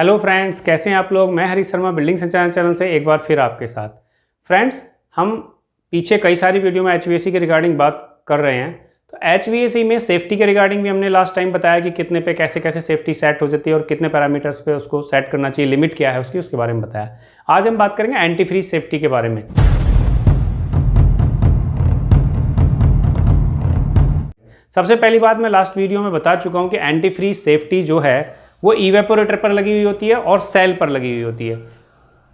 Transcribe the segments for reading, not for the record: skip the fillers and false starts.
Hello friends, कैसे हैं आप लोग। मैं हरीश शर्मा बिल्डिंग संचालन चैनल से एक बार फिर आपके साथ। फ्रेंड्स, हम पीछे कई सारी वीडियो में एचवीएसी के रिगार्डिंग बात कर रहे हैं। तो एचवीएसी में सेफ्टी के रिगार्डिंग भी हमने लास्ट टाइम बताया कि कितने पे कैसे कैसे सेफ्टी सेट हो जाती है और कितने पैरामीटर्स पे उसको सेट करना चाहिए, लिमिट क्या है उसके बारे में बताया। आज हम बात करेंगे एंटी फ्रीज सेफ्टी के बारे में। सबसे पहली बात, मैं लास्ट वीडियो में बता चुका हूं कि एंटी फ्रीज सेफ्टी जो है वो इवेपोरेटर पर लगी हुई होती है और सेल पर लगी हुई होती है।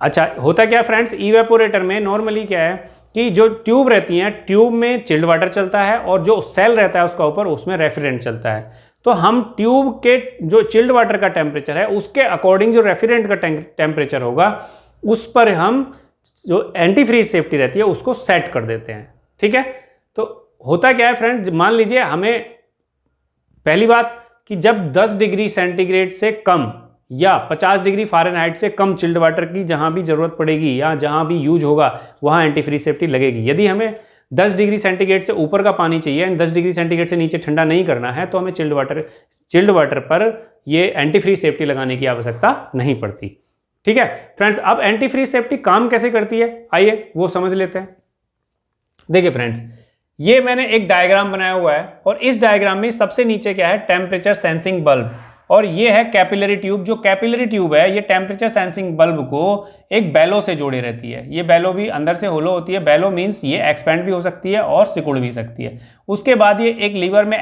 अच्छा, होता क्या है फ्रेंड्स, इवेपोरेटर में नॉर्मली क्या है कि जो ट्यूब रहती हैं, ट्यूब में चिल्ड वाटर चलता है और जो सेल रहता है उसका ऊपर, उसमें रेफ्रिजरेंट चलता है। तो हम ट्यूब के जो चिल्ड वाटर का टेम्परेचर है उसके अकॉर्डिंग जो रेफ्रिजरेंट का टेम्परेचर होगा उस पर हम जो एंटी फ्रीज सेफ्टी रहती है उसको सेट कर देते हैं। ठीक है, तो होता क्या है फ्रेंड्स, मान लीजिए हमें पहली बात कि जब 10 डिग्री सेंटीग्रेड से कम या 50 डिग्री फ़ारेनहाइट से कम चिल्ड वाटर की जहां भी ज़रूरत पड़ेगी या जहां भी यूज होगा वहां एंटी फ्रीज सेफ्टी लगेगी। यदि हमें 10 डिग्री सेंटीग्रेड से ऊपर का पानी चाहिए यानी 10 डिग्री सेंटीग्रेड से नीचे ठंडा नहीं करना है तो हमें चिल्ड वाटर पर ये एंटी फ्रीज सेफ्टी लगाने की आवश्यकता नहीं पड़ती। ठीक है फ्रेंड्स, अब एंटी फ्रीज सेफ्टी काम कैसे करती है आइए वो समझ लेते हैं। देखिए फ्रेंड्स, ये मैंने एक डायग्राम बनाया हुआ है और इस डायग्राम में सबसे नीचे क्या है, टेम्परेचर सेंसिंग बल्ब, और ये है कैपिलरी ट्यूब। जो कैपिलरी ट्यूब है ये टेम्परेचर सेंसिंग बल्ब को एक बेलो से जोड़े रहती है। ये बेलो भी अंदर से होलो होती है। बेलो मींस ये एक्सपेंड भी हो सकती है और सिकुड़ भी सकती है। उसके बाद ये एक लीवर में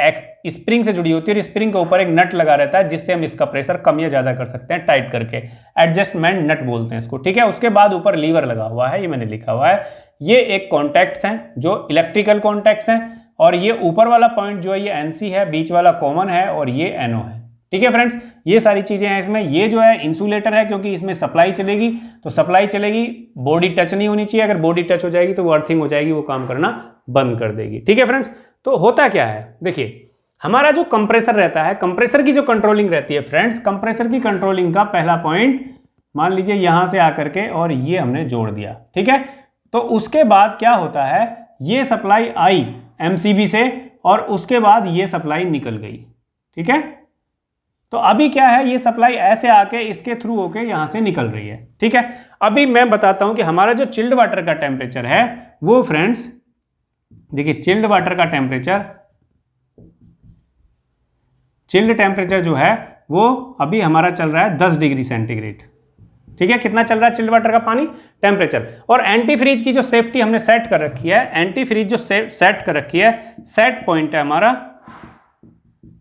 स्प्रिंग से जुड़ी होती है और स्प्रिंग के ऊपर एक नट लगा रहता है जिससे हम इसका प्रेशर कम या ज्यादा कर सकते हैं टाइट करके। एडजस्टमेंट नट बोलते हैं इसको। ठीक है, उसके बाद ऊपर लीवर लगा हुआ है, ये मैंने लिखा हुआ है। ये एक कॉन्टैक्ट्स हैं जो इलेक्ट्रिकल कॉन्टैक्ट्स हैं और ये ऊपर वाला पॉइंट जो है ये एनसी है, बीच वाला कॉमन है और ये एनओ है। ठीक है फ्रेंड्स, ये सारी चीजें हैं इसमें। ये जो है इंसुलेटर है क्योंकि इसमें सप्लाई चलेगी, तो सप्लाई चलेगी, बॉडी टच नहीं होनी चाहिए। अगर बॉडी टच हो जाएगी तो वो अर्थिंग हो जाएगी, वो काम करना बंद कर देगी। ठीक है फ्रेंड्स, तो होता क्या है, देखिए हमारा जो कंप्रेसर रहता है, कंप्रेसर की जो कंट्रोलिंग रहती है फ्रेंड्स, कंप्रेसर की कंट्रोलिंग का पहला पॉइंट मान लीजिए यहां से आकर के और ये हमने जोड़ दिया। ठीक है, तो उसके बाद क्या होता है, ये सप्लाई आई एमसीबी से और उसके बाद ये सप्लाई निकल गई। ठीक है, तो अभी क्या है, ये सप्लाई ऐसे आके इसके थ्रू होके यहां से निकल रही है। ठीक है, अभी मैं बताता हूं कि हमारा जो चिल्ड वाटर का टेम्परेचर है वो फ्रेंड्स देखिए, चिल्ड वाटर का चिल्ड टेम्परेचर जो है वो अभी हमारा चल रहा है 10 डिग्री सेंटीग्रेड। ठीक है, कितना चल रहा है चिल्ड वाटर का पानी टेम्परेचर। और एंटी फ्रीज की जो सेफ्टी हमने सेट कर रखी है, एंटी फ्रीज जो सेट कर रखी है, सेट पॉइंट है हमारा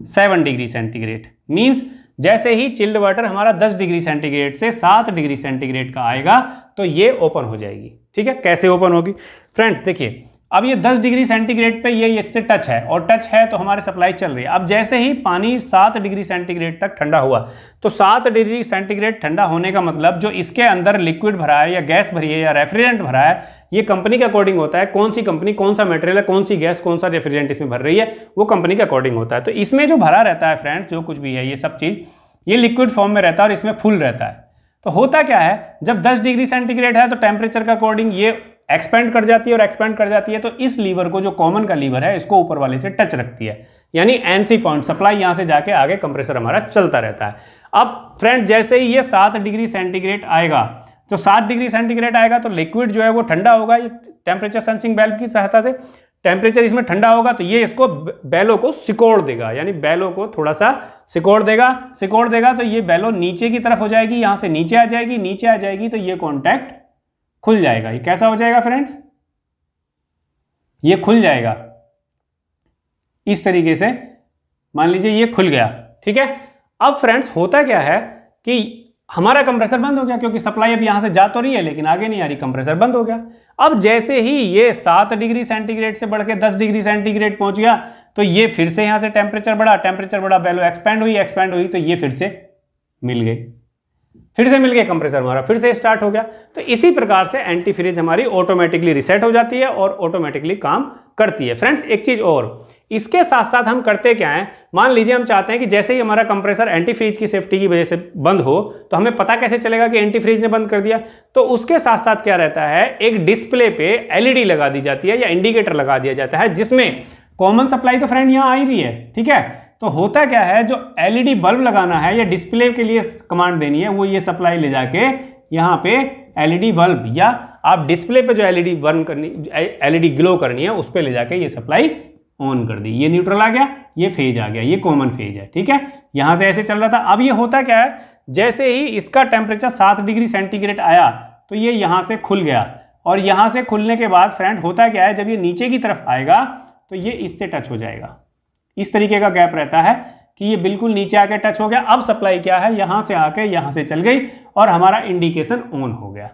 7 डिग्री सेंटीग्रेड। मींस जैसे ही चिल्ड वाटर हमारा 10 डिग्री सेंटीग्रेड से 7 डिग्री सेंटीग्रेड का आएगा तो ये ओपन हो जाएगी। ठीक है, कैसे ओपन होगी फ्रेंड्स, देखिए अब ये 10 डिग्री सेंटीग्रेड पे ये इससे टच है और टच है तो हमारी सप्लाई चल रही है। अब जैसे ही पानी 7 डिग्री सेंटीग्रेड तक ठंडा हुआ तो 7 डिग्री सेंटीग्रेड ठंडा होने का मतलब जो इसके अंदर लिक्विड भरा है या गैस भरी है या रेफ्रिजरेंट भरा है, ये कंपनी के अकॉर्डिंग होता है। कौन सी कंपनी, कौन सा मटेरियल है, कौन सी गैस, कौन सा रेफ्रिजरेंट इसमें भर रही है, वो कंपनी के अकॉर्डिंग होता है। तो इसमें जो भरा रहता है फ्रेंड्स, जो कुछ भी है ये सब चीज ये लिक्विड फॉर्म में रहता है और इसमें फुल रहता है। तो होता क्या है, जब 10 डिग्री सेंटीग्रेड है तो टेम्परेचर के अकॉर्डिंग ये एक्सपेंड कर जाती है और एक्सपेंड कर जाती है तो इस लीवर को, जो कॉमन का लीवर है, इसको ऊपर वाले से टच रखती है, यानी एनसी पॉइंट सप्लाई यहां से जाके आगे कंप्रेसर हमारा चलता रहता है। अब फ्रेंड जैसे ही ये 7 डिग्री सेंटीग्रेड आएगा, तो 7 डिग्री सेंटीग्रेड आएगा तो लिक्विड जो है वो ठंडा होगा। ये टेम्परेचर सेंसिंग वाल्व की सहायता से टेम्परेचर इसमें ठंडा होगा तो ये इसको बैलो को सिकोड़ देगा, यानी बैलो को थोड़ा सा सिकोड़ देगा तो ये बैलो नीचे की तरफ हो जाएगी, यहां से नीचे आ जाएगी तो ये कॉन्टैक्ट खुल जाएगा। ये कैसा हो जाएगा फ्रेंड्स, ये खुल जाएगा इस तरीके से, मान लीजिए ये खुल गया। ठीक है, अब फ्रेंड्स होता क्या है कि हमारा कंप्रेसर बंद हो गया क्योंकि सप्लाई अब यहां से जा तो रही है लेकिन आगे नहीं आ रही, कंप्रेसर बंद हो गया। अब जैसे ही ये 7 डिग्री सेंटीग्रेड से बढ़ के 10 डिग्री सेंटीग्रेड पहुंच गया तो ये फिर से यहां से टेम्परेचर बढ़ा, बैलो एक्सपेंड हुई तो ये फिर से मिल गए कंप्रेसर हमारा फिर से स्टार्ट हो गया। तो इसी प्रकार से एंटी फ्रीज हमारी ऑटोमेटिकली रीसेट हो जाती है और ऑटोमेटिकली काम करती है। फ्रेंड्स एक चीज और, इसके साथ साथ हम करते क्या है, मान लीजिए हम चाहते हैं कि जैसे ही हमारा कंप्रेसर एंटी फ्रीज की सेफ्टी की वजह से बंद हो तो हमें पता कैसे चलेगा कि एंटी फ्रीज ने बंद कर दिया। तो उसके साथ साथ क्या रहता है, एक डिस्प्ले पे एलईडी लगा दी जाती है या इंडिकेटर लगा दिया जाता है जिसमें कॉमन सप्लाई तो फ्रेंड यहां आ ही रही है। ठीक है, तो होता क्या है, जो एलईडी बल्ब लगाना है या डिस्प्ले के लिए कमांड देनी है, वो ये सप्लाई ले जाके यहाँ पे एलईडी बल्ब या आप डिस्प्ले पे जो एलईडी बर्न करनी, एलईडी ग्लो करनी है, उस पर ले जाके ये सप्लाई ऑन कर दी। ये न्यूट्रल आ गया, ये फेज आ गया, ये कॉमन फेज है, ठीक है। यहां से ऐसे चल रहा था। अब ये होता क्या है, जैसे ही इसका टेम्परेचर 7 डिग्री सेंटीग्रेड आया तो ये यहां से खुल गया, और यहां से खुलने के बाद फ्रेंड होता क्या है, जब ये नीचे की तरफ आएगा तो ये इससे टच हो जाएगा। इस तरीके का गैप रहता है कि ये बिल्कुल नीचे आके टच हो गया। अब सप्लाई क्या है, यहां से आके यहां से चल गई और हमारा इंडिकेशन ऑन हो गया।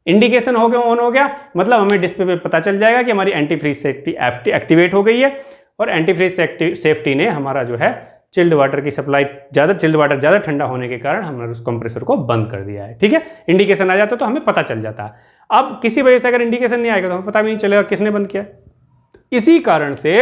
इंडिकेशन हो गया, ऑन हो गया, मतलब हमें डिस्प्ले पे पता चल जाएगा कि हमारी एंटी फ्रीज सेफ्टी एक्टिवेट हो गई है, और एंटी फ्रीज सेफ्टी ने हमारा जो है चिल्ड वाटर की सप्लाई, चिल्ड वाटर ज़्यादा ठंडा होने के कारण हमने उस कंप्रेसर को बंद कर दिया है, ठीक है। इंडिकेशन आ जाता तो हमें पता चल जाता है। अब किसी वजह से अगर इंडिकेशन नहीं आएगा तो हमें पता भी नहीं चलेगा किसने बंद किया। इसी कारण से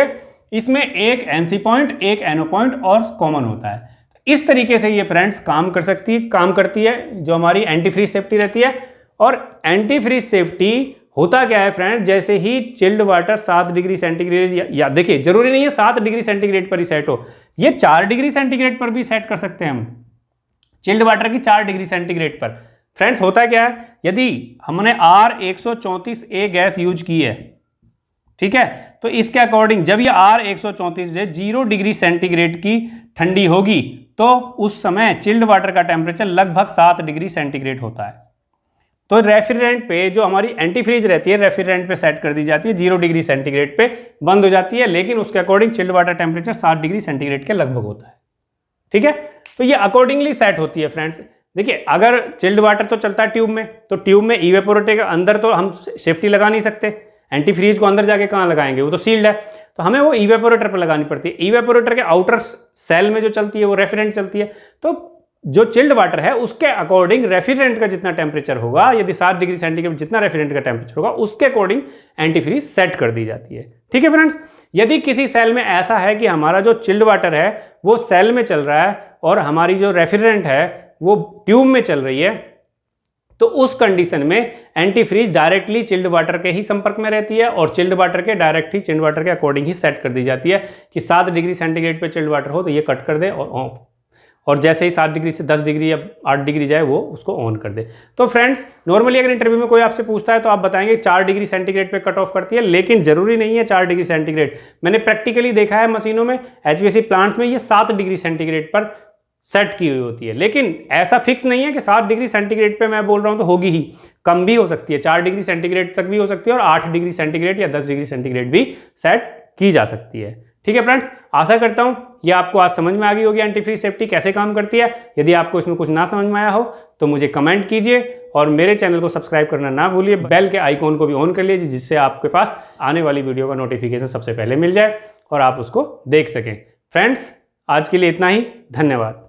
इसमें एक एनसी पॉइंट, एक एनओ पॉइंट और कॉमन होता है। इस तरीके से ये फ्रेंड्स काम करती है जो हमारी एंटी फ्रीज सेफ्टी रहती है। और एंटी फ्रीज सेफ्टी होता क्या है फ्रेंड, जैसे ही चिल्ड वाटर 7 डिग्री सेंटीग्रेड, या देखिए जरूरी नहीं है 7 डिग्री सेंटीग्रेड पर ही सेट हो, ये 4 डिग्री सेंटीग्रेड पर भी सेट कर सकते हैं हम चिल्ड वाटर की 4 डिग्री सेंटीग्रेड पर। फ्रेंड्स होता क्या है, यदि हमने R134a गैस यूज की है, ठीक है, तो इसके अकॉर्डिंग जब ये R134 0 डिग्री सेंटीग्रेड की ठंडी होगी तो उस समय चिल्ड वाटर का टेम्परेचर लगभग 7 डिग्री सेंटीग्रेड होता है। तो रेफ्रिजरेंट पे जो हमारी एंटी फ्रीज रहती है, रेफ्रिजरेंट पे सेट कर दी जाती है, 0 डिग्री सेंटीग्रेड पे बंद हो जाती है, लेकिन उसके according chilled water temperature 7 degree centigrade के लगभग होता है, ठीक है। तो ये अकॉर्डिंगली सेट होती है फ्रेंड्स। देखिए अगर चिल्ड वाटर तो चलता है ट्यूब में, तो ट्यूब में इवेपोरेटर के अंदर तो हम सेफ्टी लगा नहीं सकते, एंटी फ्रीज को अंदर जाके कहाँ लगाएंगे, वो तो सील्ड है, तो हमें वो इवेपोरेटर पर लगानी पड़ती है। इवेपोरेटर के आउटर सेल में जो चलती है वो रेफ्रिजरेंट चलती है, तो जो चिल्ड वाटर है उसके अकॉर्डिंग रेफ्रिजरेंट का जितना टेम्परेचर होगा, यदि 7 डिग्री सेंटीग्रेड जितना रेफ्रिजरेंट का टेम्परेचर होगा उसके अकॉर्डिंग एंटी फ्रीज सेट कर दी जाती है, ठीक है फ्रेंड्स। यदि किसी सेल में ऐसा है कि हमारा जो चिल्ड वाटर है वो सेल में चल रहा है और हमारी जो रेफ्रिजरेंट है वो ट्यूब में चल रही है, तो उस कंडीशन में antifreeze directly chilled water के ही संपर्क में रहती है और चिल्ड वाटर के डायरेक्ट ही चिल्ड वाटर के अकॉर्डिंग ही सेट कर दी जाती है कि 7 डिग्री सेंटीग्रेड पे चिल्ड वाटर हो तो ये कट कर दे और जैसे ही 7 डिग्री से 10 डिग्री या 8 डिग्री जाए वो उसको ऑन कर दे। तो फ्रेंड्स नॉर्मली अगर इंटरव्यू में कोई आपसे पूछता है तो आप बताएंगे 4 डिग्री सेंटीग्रेड पे कट ऑफ करती है, लेकिन जरूरी नहीं है 4 डिग्री सेंटीग्रेड। मैंने प्रैक्टिकली देखा है मशीनों में, HVAC प्लांट्स में ये 7 डिग्री सेंटीग्रेड पर सेट की हुई होती है, लेकिन ऐसा फिक्स नहीं है कि 7 डिग्री सेंटीग्रेड पे मैं बोल रहा हूँ तो होगी ही, कम भी हो सकती है, 4 डिग्री सेंटीग्रेड तक भी हो सकती है और 8 डिग्री सेंटीग्रेड या 10 डिग्री सेंटीग्रेड भी सेट की जा सकती है, ठीक है फ्रेंड्स। आशा करता हूँ ये आपको आज समझ में आ गई होगी एंटी फ्रीज सेफ्टी कैसे काम करती है। यदि आपको इसमें कुछ ना समझ में आया हो तो मुझे कमेंट कीजिए और मेरे चैनल को सब्सक्राइब करना ना भूलिए, बेल के आइकॉन को भी ऑन कर लीजिए जिससे आपके पास आने वाली वीडियो का नोटिफिकेशन सबसे पहले मिल जाए और आप उसको देख सकें। फ्रेंड्स आज के लिए इतना ही, धन्यवाद।